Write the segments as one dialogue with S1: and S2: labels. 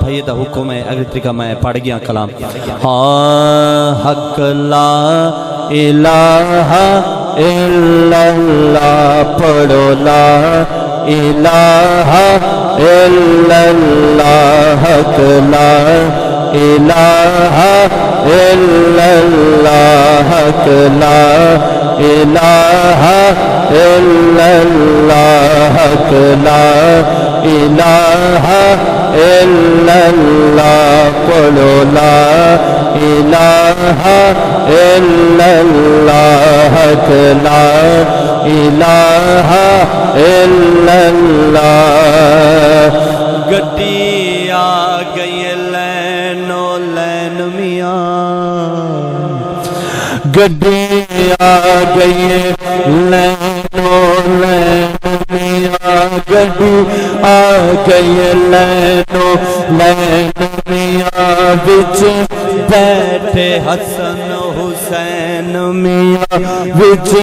S1: بھائی دا حکم ہے اگلی طریقہ میں پڑھ گیا کلام حق لا الہ الا اللہ پڑھو لا الہ الا اللہ حق لا الہ الا اللہ حق لا الہ الا اللہ حق لا الہ الا اللہ پڑھو لا الہ الا اللہ حق لا الہ الا اللہ گڈی آ گئی لینو لین میاں گڈی آ گئی لینو لین میاں گڈی آ گئی لینو لین میاں بچ بیٹھے حسن حسین میاں بچ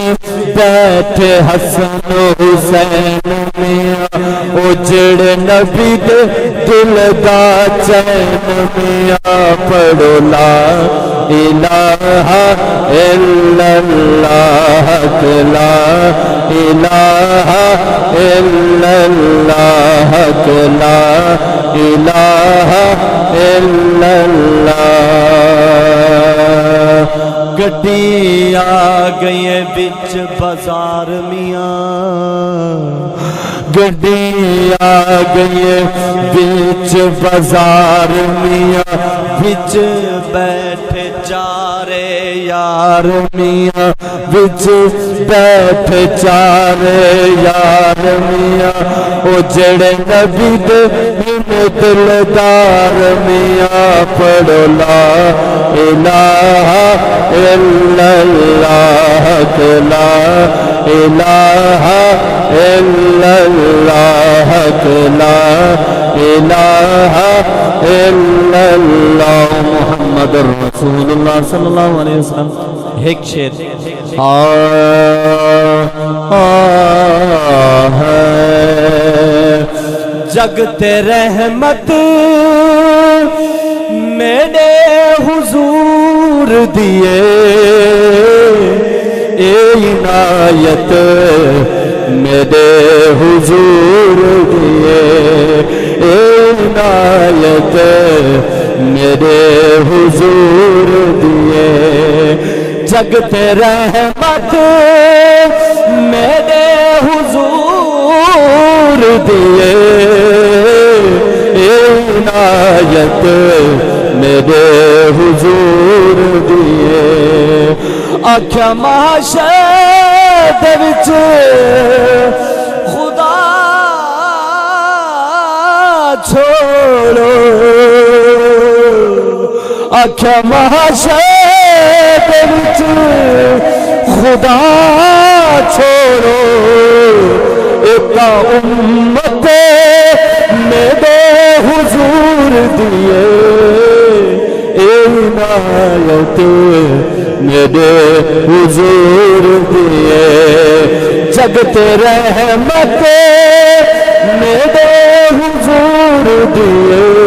S1: بیٹھے حسن حسین میاں او جڑے نبی دے دل دا چین میاں پڑھو لا الہ الا اللہ حق لا الہ الا اللہ حق لا الہ الا اللہ گڈی آ گئی بچ بازار میاں گڈی آ گئی بچ بازار میاں بچ بیٹھے چارے یار میاں بچ بیٹھے چارے یار میاں او جڑے نبی دے دلدار میاں پڑھو لا الہ الا اللہ حق لا الہ الا اللہ حق لا الہ الا اللہ محمد رسول اللہ صلی اللہ علیہ وسلم ایک شعر جگتے رحمت میرے حضور دیے اے عنایت میرے حضور دیے اے عنایت میرے حضور دیے جگتے رحمت میرے حضور دیے عنایت میرے حضور دیے آکھیا معاشر دے وچ خدا چھوڑو آکھیا معاشر دے وچ خدا چھوڑو ایک امت میرے حضور دیے عنایت میرے حضور دیے جگتے رحمت میرے حضور دیے